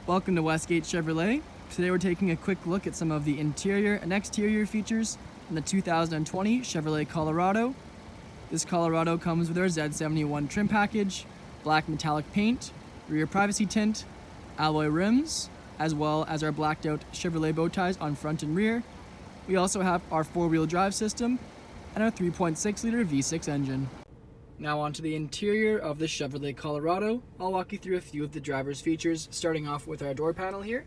Welcome to Westgate Chevrolet. Today we're taking a quick look at some of the interior and exterior features in the 2020 Chevrolet Colorado. This Colorado comes with our Z71 trim package, black metallic paint, rear privacy tint, alloy rims, as well as our blacked out Chevrolet bow ties on front and rear. We also have our four-wheel drive system and our 3.6 liter V6 engine. Now onto the interior of the Chevrolet Colorado. I'll walk you through a few of the driver's features, starting off with our door panel here.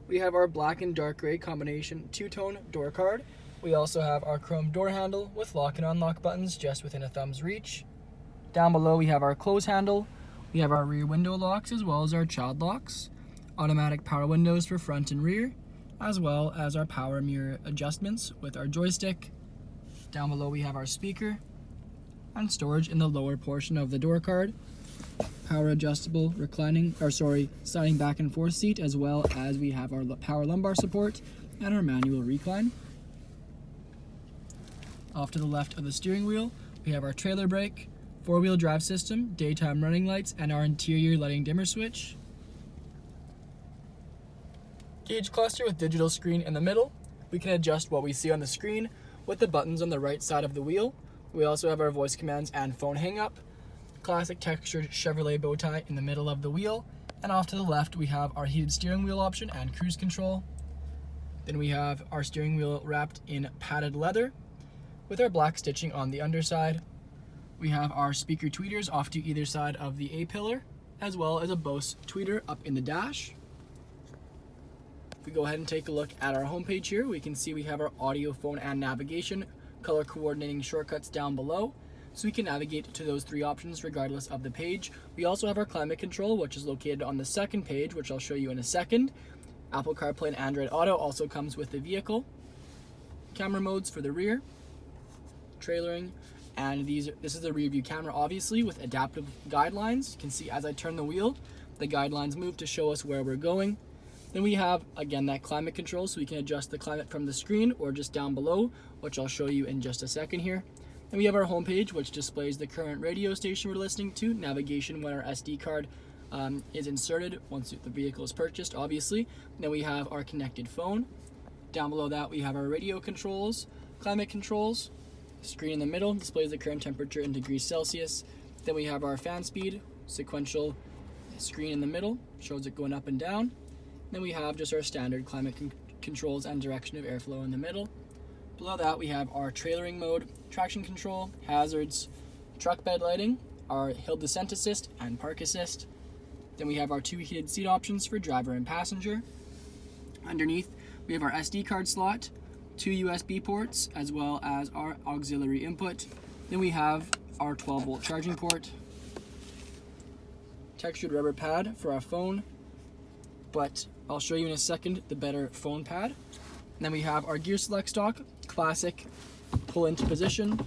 We have our black and dark gray combination two-tone door card. We also have our chrome door handle with lock and unlock buttons just within a thumb's reach. Down below we have our close handle. We have our rear window locks as well as our child locks. Automatic power windows for front and rear, as well as our power mirror adjustments with our joystick. Down below we have our speaker and storage in the lower portion of the door card. Power adjustable sliding back and forth seat, as well as we have our power lumbar support and our manual recline. Off to the left of the steering wheel, we have our trailer brake, four-wheel drive system, daytime running lights, and our interior lighting dimmer switch. Gauge cluster with digital screen in the middle. We can adjust what we see on the screen with the buttons on the right side of the wheel. We also have our voice commands and phone hang-up. Classic textured Chevrolet bow tie in the middle of the wheel. And off to the left, we have our heated steering wheel option and cruise control. Then we have our steering wheel wrapped in padded leather with our black stitching on the underside. We have our speaker tweeters off to either side of the A-pillar, as well as a Bose tweeter up in the dash. If we go ahead and take a look at our homepage here, we can see we have our audio, phone, and navigation color coordinating shortcuts down below, so we can navigate to those three options regardless of the page. We also have our climate control, which is located on the second page, which I'll show you in a second. Apple CarPlay and Android Auto also comes with the vehicle. Camera modes for the rear, trailering, and this is the rear view camera, obviously, with adaptive guidelines. You can see as I turn the wheel, the guidelines move to show us where we're going. Then we have, again, that climate control, so we can adjust the climate from the screen or just down below, which I'll show you in just a second here. Then we have our homepage, which displays the current radio station we're listening to, navigation when our SD card is inserted once the vehicle is purchased, obviously. Then we have our connected phone. Down below that, we have our radio controls, climate controls. Screen in the middle displays the current temperature in degrees Celsius. Then we have our fan speed, sequential screen in the middle, shows it going up and down. Then we have just our standard climate controls and direction of airflow in the middle. Below that, we have our trailering mode, traction control, hazards, truck bed lighting, our hill descent assist and park assist. Then we have our two heated seat options for driver and passenger. Underneath, we have our SD card slot, two USB ports, as well as our auxiliary input. Then we have our 12-volt charging port, textured rubber pad for our phone, but I'll show you in a second the better phone pad. And then we have our gear select stalk, classic pull into position.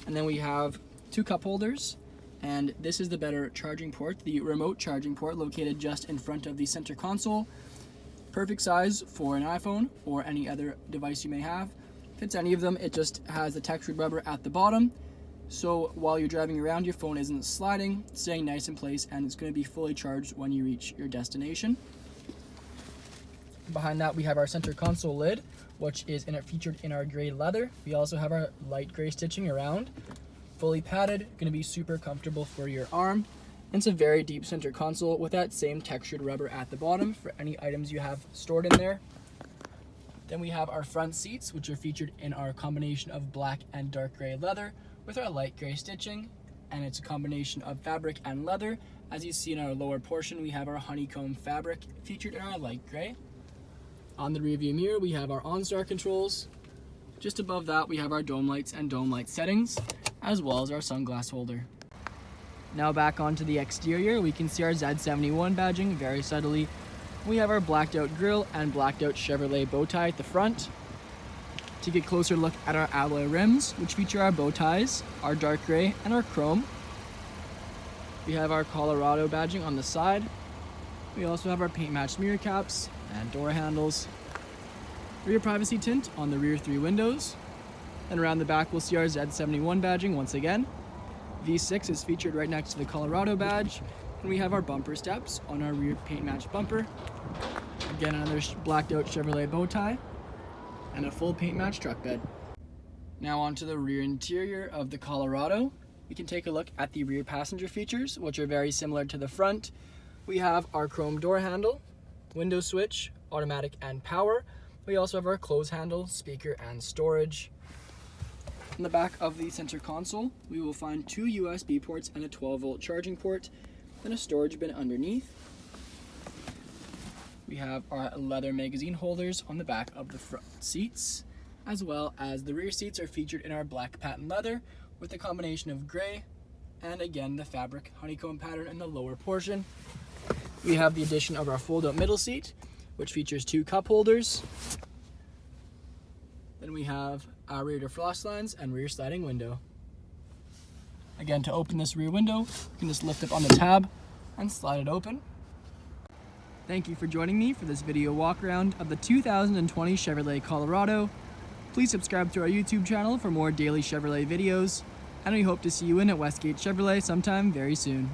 And then we have two cup holders, and this is the better charging port, the remote charging port located just in front of the center console. Perfect size for an iPhone or any other device you may have. Fits any of them. It just has the textured rubber at the bottom, so while you're driving around, your phone isn't sliding, it's staying nice in place, and it's going to be fully charged when you reach your destination. Behind that, we have our center console lid, which is featured in our gray leather. We also have our light gray stitching around, fully padded, going to be super comfortable for your arm. And it's a very deep center console with that same textured rubber at the bottom for any items you have stored in there. Then we have our front seats, which are featured in our combination of black and dark gray leather with our light gray stitching, and it's a combination of fabric and leather. As you see in our lower portion, we have our honeycomb fabric featured in our light gray. On the rear view mirror, we have our OnStar controls. Just above that, we have our dome lights and dome light settings, as well as our sunglass holder. Now back onto the exterior, we can see our Z71 badging very subtly. We have our blacked out grille and blacked out Chevrolet bow tie at the front. To get a closer look at our alloy rims, which feature our bow ties, our dark gray, and our chrome. We have our Colorado badging on the side. We also have our paint matched mirror caps and door handles. Rear privacy tint on the rear three windows. And around the back, we'll see our Z71 badging once again. V6 is featured right next to the Colorado badge, And we have our bumper steps on our rear paint matched bumper. Again, another blacked out Chevrolet bow tie and a full paint matched truck bed. Now onto the rear interior of the Colorado. We can take a look at the rear passenger features, which are very similar to the front. We have our chrome door handle, window switch, automatic and power. We also have our close handle, speaker and storage. In the back of the center console, we will find 2 USB ports and a 12-volt charging port, then a storage bin underneath. We have our leather magazine holders on the back of the front seats, as well as the rear seats are featured in our black patent leather with a combination of gray and again the fabric honeycomb pattern in the lower portion. We have the addition of our fold-out middle seat, which features 2 cup holders. Then we have our rear defrost lines and rear sliding window. Again, to open this rear window, you can just lift up on the tab and slide it open. Thank you for joining me for this video walk around of the 2020 Chevrolet Colorado. Please subscribe to our YouTube channel for more daily Chevrolet videos, and we hope to see you in at Westgate Chevrolet sometime very soon.